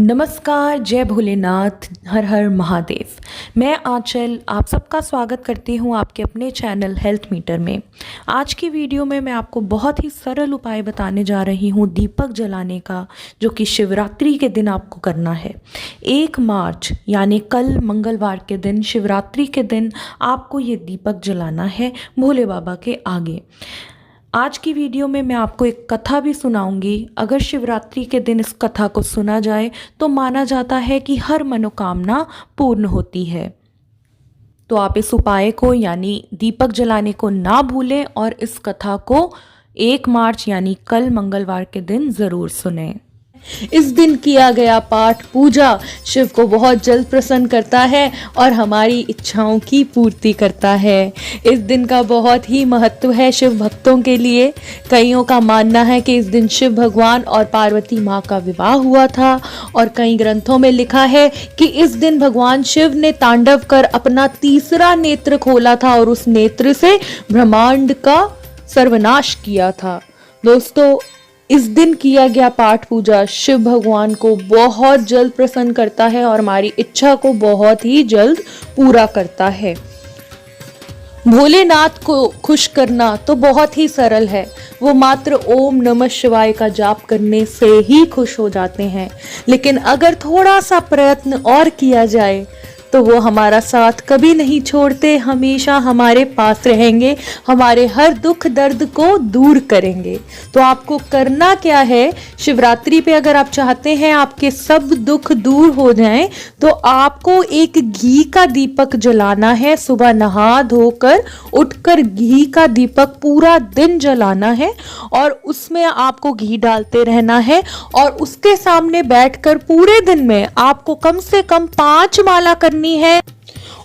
नमस्कार, जय भोलेनाथ, हर हर महादेव। मैं आंचल आप सबका स्वागत करती हूँ आपके अपने चैनल हेल्थ मीटर में। आज की वीडियो में मैं आपको बहुत ही सरल उपाय बताने जा रही हूँ दीपक जलाने का, जो कि शिवरात्रि के दिन आपको करना है। 1 मार्च यानी कल मंगलवार के दिन, शिवरात्रि के दिन आपको ये दीपक जलाना है भोले बाबा के आगे। आज की वीडियो में मैं आपको एक कथा भी सुनाऊंगी। अगर शिवरात्रि के दिन इस कथा को सुना जाए तो माना जाता है कि हर मनोकामना पूर्ण होती है। तो आप इस उपाय को यानी दीपक जलाने को ना भूलें और इस कथा को 1 मार्च यानी कल मंगलवार के दिन ज़रूर सुनें। इस दिन किया गया पाठ पूजा शिव को बहुत जल्द प्रसन्न करता है और हमारी इच्छाओं की पूर्ति करता है। इस दिन का बहुत ही महत्व है शिव भक्तों के लिए। कईयों का मानना है कि इस दिन शिव भगवान और पार्वती माँ का विवाह हुआ था और कई ग्रंथों में लिखा है कि इस दिन भगवान शिव ने तांडव कर अपना तीसरा नेत्र खोला था और उस नेत्र से ब्रह्मांड का सर्वनाश किया था। दोस्तों, इस दिन किया गया पाठ पूजा शिव भगवान को बहुत जल्द प्रसन्न करता है और हमारी इच्छा को बहुत ही जल्द पूरा करता है। भोलेनाथ को खुश करना तो बहुत ही सरल है। वो मात्र ओम नमः शिवाय का जाप करने से ही खुश हो जाते हैं, लेकिन अगर थोड़ा सा प्रयत्न और किया जाए तो वो हमारा साथ कभी नहीं छोड़ते, हमेशा हमारे पास रहेंगे, हमारे हर दुख दर्द को दूर करेंगे। तो आपको करना क्या है, शिवरात्रि पे अगर आप चाहते हैं आपके सब दुख दूर हो जाएं, तो आपको एक घी का दीपक जलाना है। सुबह नहा धोकर उठकर घी का दीपक पूरा दिन जलाना है और उसमें आपको घी डालते रहना है और उसके सामने बैठकर पूरे दिन में आपको कम से कम 5 माला है।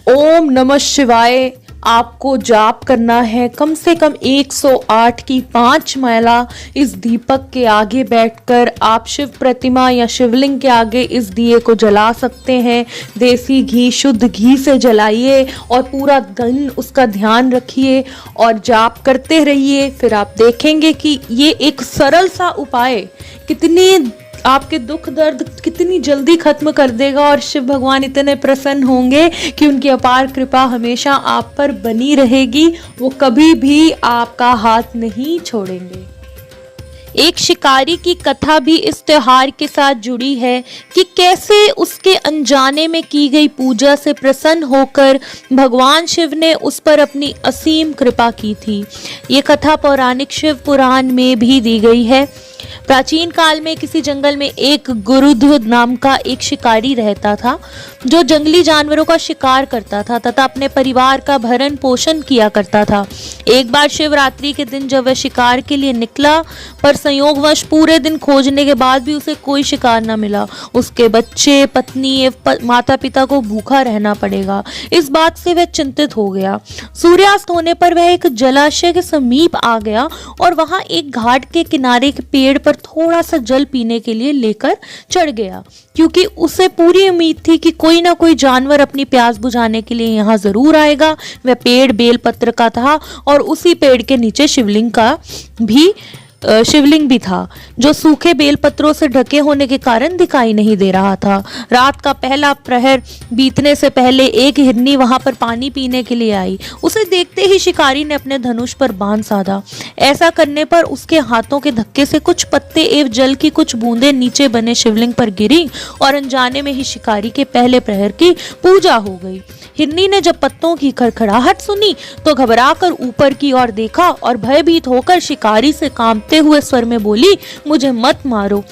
ओम नमः शिवाय आपको जाप करना है कम से कम 108 की 5 माला। इस दीपक के आगे बैठकर आप शिव प्रतिमा या शिवलिंग के आगे इस दिए को जला सकते हैं। देसी घी, शुद्ध घी से जलाइए और पूरा दिन उसका ध्यान रखिए और जाप करते रहिए। फिर आप देखेंगे कि ये एक सरल सा उपाय कितनी आपके दुख दर्द कितनी जल्दी खत्म कर देगा और शिव भगवान इतने प्रसन्न होंगे कि उनकी अपार कृपा हमेशा आप पर बनी रहेगी। वो कभी भी आपका हाथ नहीं छोड़ेंगे। एक शिकारी की कथा भी इस त्योहार के साथ जुड़ी है कि कैसे उसके अनजाने में की गई पूजा से प्रसन्न होकर भगवान शिव ने उस पर अपनी असीम कृपा की थी। ये कथा पौराणिक शिव पुराण में भी दी गई है। प्राचीन काल में किसी जंगल में एक गुरुध्वज नाम का एक शिकारी रहता था, जो जंगली जानवरों का शिकार करता था तथा अपने परिवार का भरण पोषण किया करता था। एक बार शिवरात्रि के दिन जब वह शिकार के लिए निकला, पर संयोगवश पूरे दिन खोजने के बाद भी उसे कोई शिकार न मिला। उसके बच्चे, पत्नी एवं माता पिता को भूखा रहना पड़ेगा। इस बात से वह चिंतित हो गया। सूर्यास्त होने पर वह एक जलाशय के समीप आ गया और वहां एक घाट के किनारे के पेड़ पर थोड़ा सा जल पीने के लिए लेकर चढ़ गया, क्योंकि उसे पूरी उम्मीद थी कि कोई ना कोई जानवर अपनी प्यास बुझाने के लिए यहाँ जरूर आएगा। वह पेड़ बेलपत्र का था और उसी पेड़ के नीचे शिवलिंग भी था, जो सूखे बेलपत्रों से ढके होने के कारण दिखाई नहीं दे रहा था। रात का पहला प्रहर बीतने से पहले एक हिरनी वहां पर पानी पीने के लिए आई। उसे देखते ही शिकारी ने अपने धनुष पर बाण साधा। ऐसा करने पर उसके हाथों के धक्के से कुछ पत्ते एवं जल की कुछ बूंदें नीचे बने शिवलिंग पर गिरी और अनजाने में ही शिकारी के पहले प्रहर की पूजा हो गई। हिरनी ने जब पत्तों की खड़खड़ाहट सुनी तो घबराकर ऊपर की ओर देखा और भयभीत होकर शिकारी से कांपते हुए स्वर में बोली, मुझे मत मारो।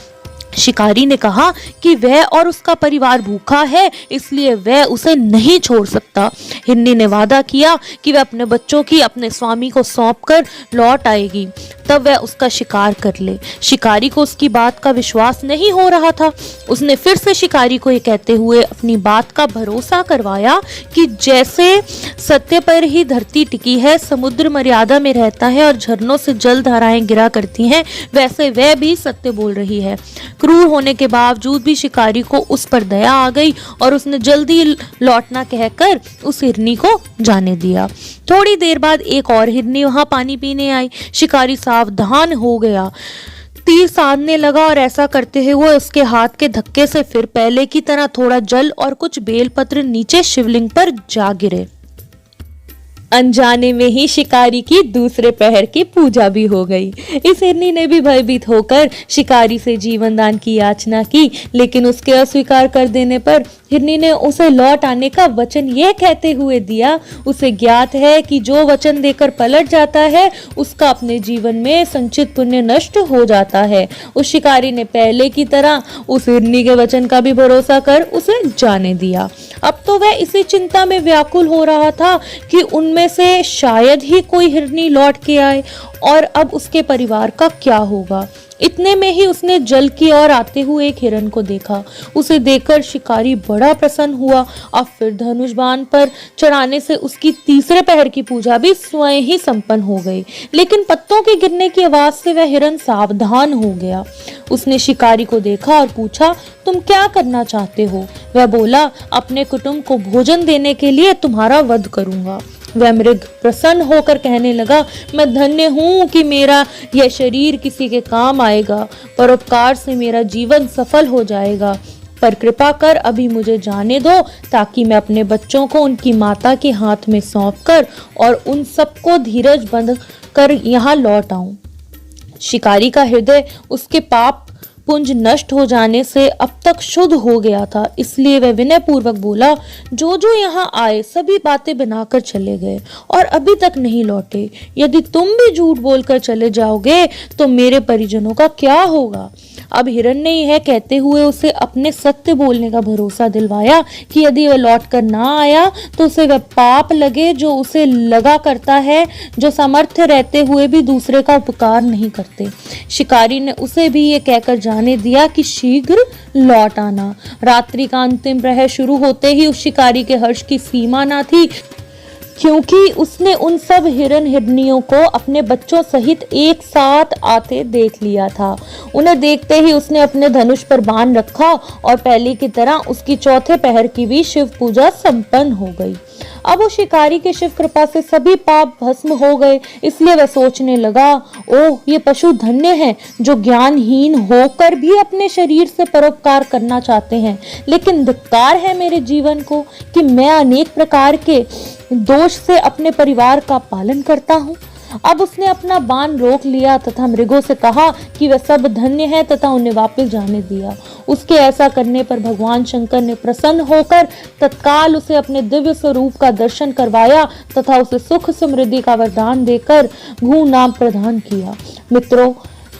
शिकारी ने कहा कि वह और उसका परिवार भूखा है, इसलिए वह उसे नहीं छोड़ सकता। हिरनी ने वादा किया कि वह अपने बच्चों की अपने स्वामी को सौंपकर लौट आएगी, तब वह उसका शिकार कर ले। शिकारी को उसकी बात का विश्वास नहीं हो रहा था। उसने फिर से शिकारी को ये कहते हुए अपनी बात का भरोसा करवाया कि जैसे सत्य पर ही धरती टिकी है, समुद्र मर्यादा में रहता है और झरनों से जल धाराएं गिरा करती हैं, वैसे वह भी सत्य बोल रही है। क्रूर होने के बावजूद भी शिकारी को उस पर दया आ गई और उसने जल्दी लौटना कहकर उस हिरनी को जाने दिया। थोड़ी देर बाद एक और हिरनी वहां पानी पीने आई। शिकारी सावधान हो गया तीर साधने लगा और ऐसा करते हुए उसके हाथ के धक्के से फिर पहले की तरह थोड़ा जल और कुछ बेलपत्र नीचे शिवलिंग पर जा गिरे। अनजाने में ही शिकारी की दूसरे पहर की पूजा भी हो गई। इस हिरनी ने भी भयभीत होकर शिकारी से जीवन दान की याचना की, लेकिन उसके अस्वीकार कर देने पर हिरनी ने उसे लौट आने का वचन यह कहते हुए दिया, उसे ज्ञात है कि जो वचन देकर पलट जाता है उसका अपने जीवन में संचित पुण्य नष्ट हो जाता है। उस शिकारी ने पहले की तरह उस हिरनी के वचन का भी भरोसा कर उसे जाने दिया। अब तो वह इसी चिंता में व्याकुल हो रहा था कि उनमें से शायद ही कोई हिरनी लौट के आए और अब उसके परिवार का क्या होगा। इतने में ही उसने जल की ओर आते हुए एक हिरन को देखा। उसे देखकर शिकारी बड़ा प्रसन्न हुआ। अब फिर धनुष बाण पर चढ़ाने से उसकी तीसरे पहर की पूजा भी स्वयं ही संपन्न हो गई। लेकिन पत्तों के गिरने की आवाज से वह हिरन सावधान हो गया। उसने शिकारी को देखा और पूछा, तुम क्या करना चाहते हो? वह बोला, अपने कुटुंब को भोजन देने के लिए तुम्हारा वध करूंगा। वह मृग प्रसन्न होकर कहने लगा, मैं धन्य हूँ कि मेरा यह शरीर किसी के काम आएगा, परोपकार से मेरा जीवन सफल हो जाएगा। पर कृपा कर अभी मुझे जाने दो ताकि मैं अपने बच्चों को उनकी माता के हाथ में सौंप कर और उन सबको धीरज बंद कर यहाँ लौट आऊं। शिकारी का हृदय उसके पाप पुंज नष्ट हो जाने से अब तक शुद्ध हो गया था, इसलिए वह विनय पूर्वक बोला, जो जो यहाँ आए सभी बातें बनाकर चले गए और अभी तक नहीं लौटे। यदि तुम भी झूठ बोलकर चले जाओगे तो मेरे परिजनों का क्या होगा? अब हिरन ने यह कहते हुए उसे अपने सत्य बोलने का भरोसा दिलवाया कि यदि वह लौट कर ना आया तो उसे वह पाप लगे जो उसे लगा करता है, जो सामर्थ्य रहते हुए भी दूसरे का उपकार नहीं करते। शिकारी ने उसे भी ये कहकर जाने दिया कि शीघ्र लौट आना। रात्रि का अंतिम प्रहर शुरू होते ही उस शिकारी के हर्ष की सीमा ना थी, क्योंकि उसने उन सब हिरन हिरनियों को अपने बच्चों सहित एक साथ आते देख लिया था। उन्हें देखते ही उसने अपने धनुष पर बाण रखा और पहले की तरह उसकी चौथे पहर की भी शिव पूजा संपन्न हो गई। अब वो शिकारी के शिव कृपा से सभी पाप भस्म हो गए, इसलिए वह सोचने लगा, ओह ये पशु धन्य हैं जो ज्ञानहीन होकर भी अपने शरीर से परोपकार करना चाहते हैं। लेकिन धिक्कार है मेरे जीवन को कि मैं अनेक प्रकार के दोष से अपने परिवार का पालन करता हूँ। अब उसने अपना बाण रोक लिया तथा मृगों से कहा कि वह सब धन्य है तथा उन्हें वापस जाने दिया। उसके ऐसा करने पर भगवान शंकर ने प्रसन्न होकर तत्काल उसे अपने दिव्य स्वरूप का दर्शन करवाया तथा उसे सुख समृद्धि का वरदान देकर भू नाम प्रदान किया। मित्रों,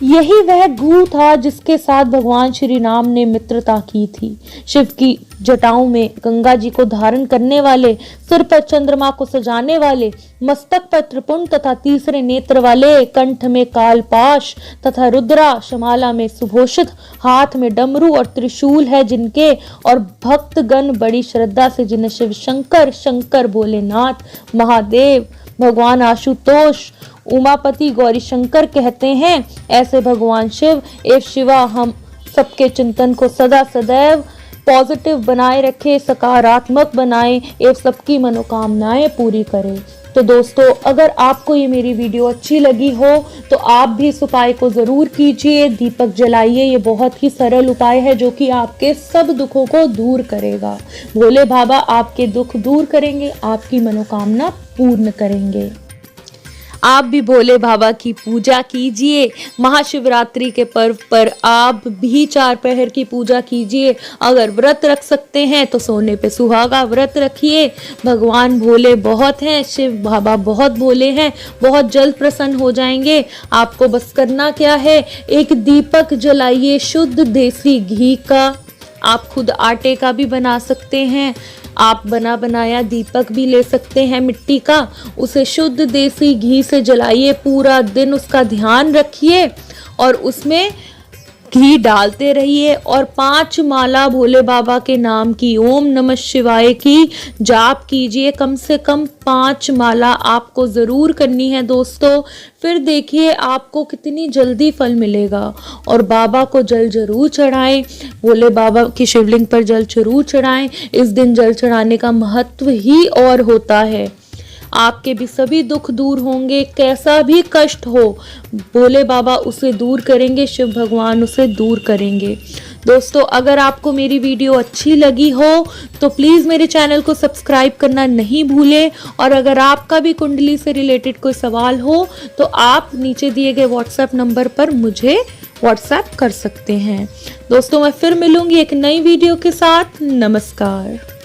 यही वह गू था जिसके साथ भगवान श्री राम ने मित्रता की थी। शिव की जटाओं में गंगा जी को धारण करने वाले, सिर पर चंद्रमा को सजाने वाले, मस्तक पर त्रिपुंड तथा तीसरे नेत्र वाले, कंठ में कालपाश तथा रुद्रा शमाला में सुभूषित, हाथ में डमरू और त्रिशूल है जिनके, और भक्तगण बड़ी श्रद्धा से जिन्हें शिव शंकर, शंकर भोलेनाथ, महादेव, भगवान आशुतोष, उमापति, गौरी शंकर कहते हैं। ऐसे भगवान शिव एवं शिवा हम सबके चिंतन को सदा सदैव पॉजिटिव बनाए रखे, सकारात्मक बनाए एवं सबकी मनोकामनाएं पूरी करे। तो दोस्तों, अगर आपको ये मेरी वीडियो अच्छी लगी हो तो आप भी इस उपाय को जरूर कीजिए। दीपक जलाइए। ये बहुत ही सरल उपाय है जो कि आपके सब दुखों को दूर करेगा। भोले बाबा आपके दुख दूर करेंगे, आपकी मनोकामना पूर्ण करेंगे। आप भी भोले बाबा की पूजा कीजिए। महाशिवरात्रि के पर्व पर आप भी 4 पहर की पूजा कीजिए। अगर व्रत रख सकते हैं तो सोने पे सुहागा व्रत रखिए। भगवान भोले बहुत हैं, शिव बाबा बहुत भोले हैं, बहुत जल्द प्रसन्न हो जाएंगे। आपको बस करना क्या है, एक दीपक जलाइए शुद्ध देसी घी का। आप खुद आटे का भी बना सकते हैं। आप बना बनाया दीपक भी ले सकते हैं मिट्टी का। उसे शुद्ध देसी घी से जलाइए। पूरा दिन उसका ध्यान रखिए और उसमें घी डालते रहिए और 5 माला भोले बाबा के नाम की, ओम नमः शिवाय की जाप कीजिए। कम से कम 5 माला आपको जरूर करनी है दोस्तों। फिर देखिए आपको कितनी जल्दी फल मिलेगा। और बाबा को जल जरूर चढ़ाएं। भोले बाबा की शिवलिंग पर जल जरूर चढ़ाएं। इस दिन जल चढ़ाने का महत्व ही और होता है। आपके भी सभी दुख दूर होंगे। कैसा भी कष्ट हो, भोले बाबा उसे दूर करेंगे, शिव भगवान उसे दूर करेंगे। दोस्तों, अगर आपको मेरी वीडियो अच्छी लगी हो तो प्लीज़ मेरे चैनल को सब्सक्राइब करना नहीं भूलें। और अगर आपका भी कुंडली से रिलेटेड कोई सवाल हो तो आप नीचे दिए गए व्हाट्सएप नंबर पर मुझे व्हाट्सएप कर सकते हैं। दोस्तों, मैं फिर मिलूंगी एक नई वीडियो के साथ। नमस्कार।